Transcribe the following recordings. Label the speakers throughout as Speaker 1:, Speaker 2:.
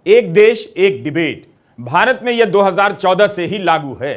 Speaker 1: एक देश एक डिबेट भारत में यह 2014 से ही लागू है।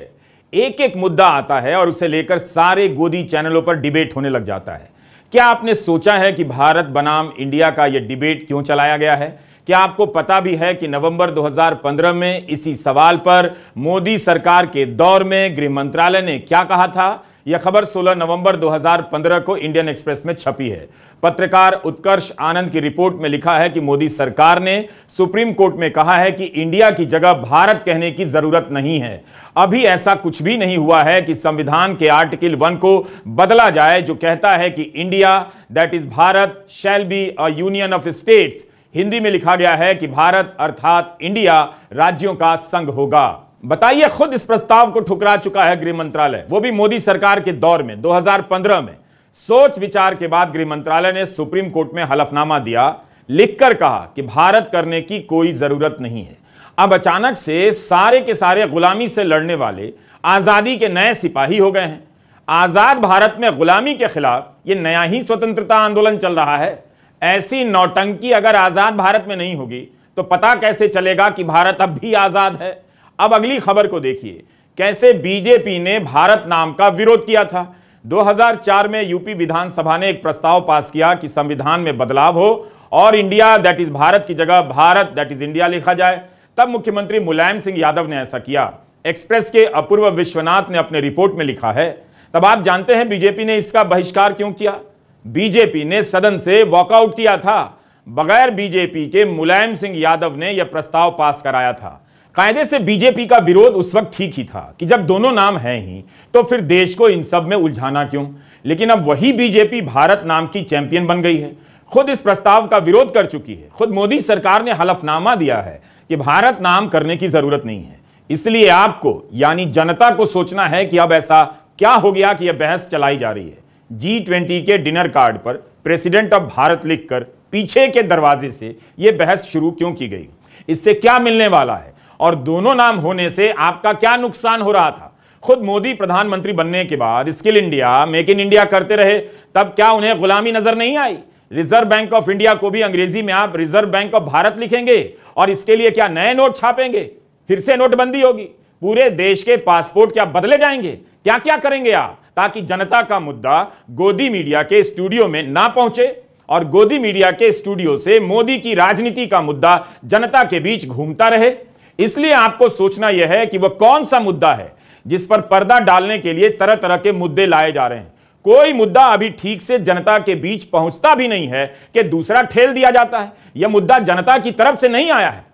Speaker 1: एक एक मुद्दा आता है और उसे लेकर सारे गोदी चैनलों पर डिबेट होने लग जाता है। क्या आपने सोचा है कि भारत बनाम इंडिया का यह डिबेट क्यों चलाया गया है? क्या आपको पता भी है कि नवंबर 2015 में इसी सवाल पर मोदी सरकार के दौर में गृह मंत्रालय ने क्या कहा था? यह खबर 16 नवंबर 2015 को इंडियन एक्सप्रेस में छपी है। पत्रकार उत्कर्ष आनंद की रिपोर्ट में लिखा है कि मोदी सरकार ने सुप्रीम कोर्ट में कहा है कि इंडिया की जगह भारत कहने की जरूरत नहीं है। अभी ऐसा कुछ भी नहीं हुआ है कि संविधान के आर्टिकल 1 को बदला जाए जो कहता है कि India that is Bharat shall be a union of states. Hindi में लिखा गया है कि भारत अर्थात इंडिया राज्यों का संघ होगा। बताइए, खुद इस प्रस्ताव को ठुकरा चुका है गृह मंत्रालय, वो भी मोदी सरकार के दौर में 2015 में। सोच विचार के बाद गृह मंत्रालय ने सुप्रीम कोर्ट में हलफनामा दिया, लिखकर कहा कि भारत करने की कोई जरूरत नहीं है। अब अचानक से सारे के सारे गुलामी से लड़ने वाले आजादी के नए सिपाही हो गए हैं। आजाद भारत में गुलामी के खिलाफ यह नया ही स्वतंत्रता आंदोलन चल रहा है। ऐसी नौटंकी अगर आजाद भारत में नहीं होगी तो पता कैसे चलेगा कि भारत अब भी आजाद है? अब अगली खबर को देखिए, कैसे बीजेपी ने भारत नाम का विरोध किया था। 2004 में यूपी विधानसभा ने एक प्रस्ताव पास किया कि संविधान में बदलाव हो और इंडिया दैट इज भारत की जगह भारत दैट इज इंडिया लिखा जाए। तब मुख्यमंत्री मुलायम सिंह यादव ने ऐसा किया। एक्सप्रेस के अपूर्व विश्वनाथ ने अपने रिपोर्ट में लिखा है। तब आप जानते हैं बीजेपी ने इसका बहिष्कार क्यों किया? बीजेपी ने सदन से वॉकआउट किया था। बगैर बीजेपी के मुलायम सिंह यादव ने यह प्रस्ताव पास कराया था। कायदे से बीजेपी का विरोध उस वक्त ठीक ही था कि जब दोनों नाम हैं ही तो फिर देश को इन सब में उलझाना क्यों? लेकिन अब वही बीजेपी भारत नाम की चैंपियन बन गई है, खुद इस प्रस्ताव का विरोध कर चुकी है। खुद मोदी सरकार ने हलफनामा दिया है कि भारत नाम करने की जरूरत नहीं है। इसलिए आपको यानी जनता को सोचना है कि अब ऐसा क्या हो गया कि यह बहस चलाई जा रही है। G20 के डिनर कार्ड पर प्रेसिडेंट ऑफ भारत लिखकर पीछे के दरवाजे से यह बहस शुरू क्यों की गई? इससे क्या मिलने वाला है और दोनों नाम होने से आपका क्या नुकसान हो रहा था? खुद मोदी प्रधानमंत्री बनने के बाद skill India make in India करते रहे, तब क्या उन्हें गुलामी नजर नहीं आई? रिजर्व बैंक ऑफ इंडिया को भी अंग्रेजी में आप रिजर्व बैंक ऑफ भारत लिखेंगे और इसके लिए क्या नए नोट छापेंगे? फिर से नोटबंदी होगी? पूरे देश के पासपोर्ट क्या बदले जाएंगे? क्या क्या करेंगे आप ताकि जनता का मुद्दा गोदी मीडिया के स्टूडियो में ना पहुंचे और गोदी मीडिया के स्टूडियो से मोदी की राजनीति का मुद्दा जनता के बीच घूमता रहे? इसलिए आपको सोचना यह है कि वह कौन सा मुद्दा है जिस पर पर्दा डालने के लिए तरह तरह के मुद्दे लाए जा रहे हैं। कोई मुद्दा अभी ठीक से जनता के बीच पहुंचता भी नहीं है कि दूसरा ठेल दिया जाता है। यह मुद्दा जनता की तरफ से नहीं आया है,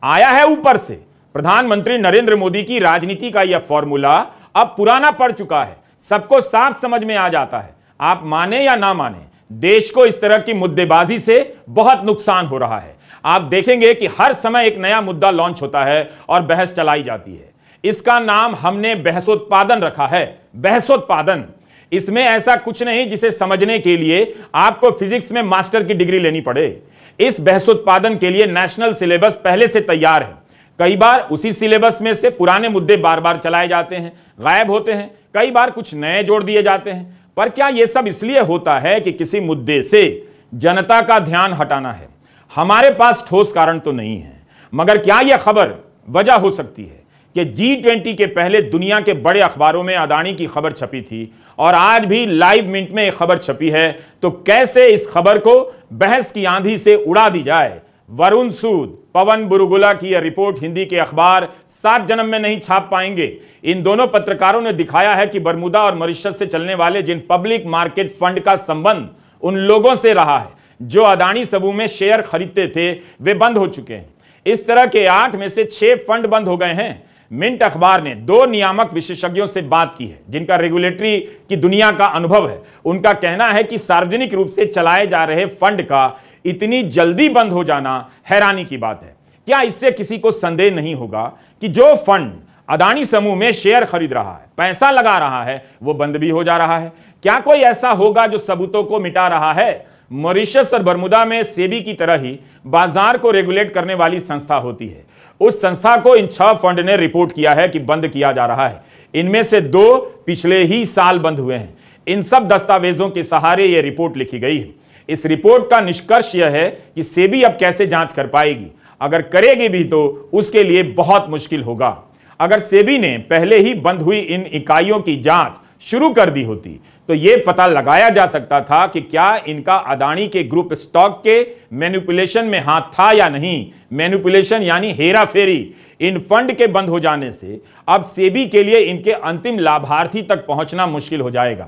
Speaker 1: आया है ऊपर से। प्रधानमंत्री नरेंद्र मोदी की राजनीति का यह फॉर्मूला अब पुराना पड़ चुका है, सबको साफ समझ में आ जाता है। आप माने या ना माने, देश को इस तरह की मुद्देबाजी से बहुत नुकसान हो रहा है। आप देखेंगे कि हर समय एक नया मुद्दा लॉन्च होता है और बहस चलाई जाती है। इसका नाम हमने बहसोत्पादन रखा है। बहसोत्पादन, इसमें ऐसा कुछ नहीं जिसे समझने के लिए आपको फिजिक्स में मास्टर की डिग्री लेनी पड़े। इस बहसोत्पादन के लिए नेशनल सिलेबस पहले से तैयार है। कई बार उसी सिलेबस में से पुराने मुद्दे बार बार चलाए जाते हैं, गायब होते हैं, कई बार कुछ नए जोड़ दिए जाते हैं। पर क्या यह सब इसलिए होता है कि किसी मुद्दे से जनता का ध्यान हटाना है? हमारे पास ठोस कारण तो नहीं है, मगर क्या यह खबर वजह हो सकती है कि G20 के पहले दुनिया के बड़े अखबारों में अदानी की खबर छपी थी और आज भी लाइव मिनट में एक खबर छपी है, तो कैसे इस खबर को बहस की आंधी से उड़ा दी जाए? वरुण सूद, पवन बुरुगुला की यह रिपोर्ट हिंदी के अखबार 7 जन्म में नहीं छाप पाएंगे। इन दोनों पत्रकारों ने दिखाया है कि बरमूदा और मॉरिशस से चलने वाले जिन पब्लिक मार्केट फंड का संबंध उन लोगों से रहा है जो अदानी समूह में शेयर खरीदते थे, वे बंद हो चुके हैं। इस तरह के 8 में से 6 फंड बंद हो गए हैं। मिंट अखबार ने 2 नियामक विशेषज्ञों से बात की है जिनका रेगुलेटरी की दुनिया का अनुभव है। उनका कहना है कि सार्वजनिक रूप से चलाए जा रहे फंड का इतनी जल्दी बंद हो जाना हैरानी की बात है। क्या इससे किसी को संदेह नहीं होगा कि जो फंड अदानी समूह में शेयर खरीद रहा है, पैसा लगा रहा है, वो बंद भी हो जा रहा है? क्या कोई ऐसा होगा जो सबूतों को मिटा रहा है? मॉरिशस और बरमुदा में सेबी की तरह ही बाजार को रेगुलेट करने वाली संस्था होती है। उस संस्था को इन 6 फंड ने रिपोर्ट किया है कि बंद किया जा रहा है। इनमें से 2 पिछले ही साल बंद हुए हैं। इन सब दस्तावेजों के सहारे यह रिपोर्ट लिखी गई है। इस रिपोर्ट का निष्कर्ष यह है कि सेबी अब कैसे जांच कर पाएगी? अगर करेगी भी तो उसके लिए बहुत मुश्किल होगा। अगर सेबी ने पहले ही बंद हुई इन इकाइयों की जांच शुरू कर दी होती तो यह पता लगाया जा सकता था कि क्या इनका अदानी के ग्रुप स्टॉक के मैनिपुलेशन में हाथ था या नहीं। मैनिपुलेशन यानी हेरा फेरी। इन फंड के बंद हो जाने से अब सेबी के लिए इनके अंतिम लाभार्थी तक पहुंचना मुश्किल हो जाएगा।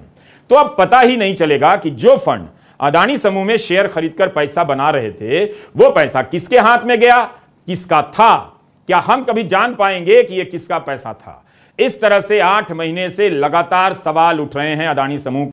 Speaker 1: तो अब पता ही नहीं चलेगा कि जो फंड अदानी समूह में शेयर खरीदकर पैसा बना रहे थे वो पैसा किसके हाथ में गया, किसका था। क्या हम कभी जान पाएंगे कि यह किसका पैसा था? इस तरह से 8 महीने से लगातार सवाल उठ रहे हैं अदानी समूह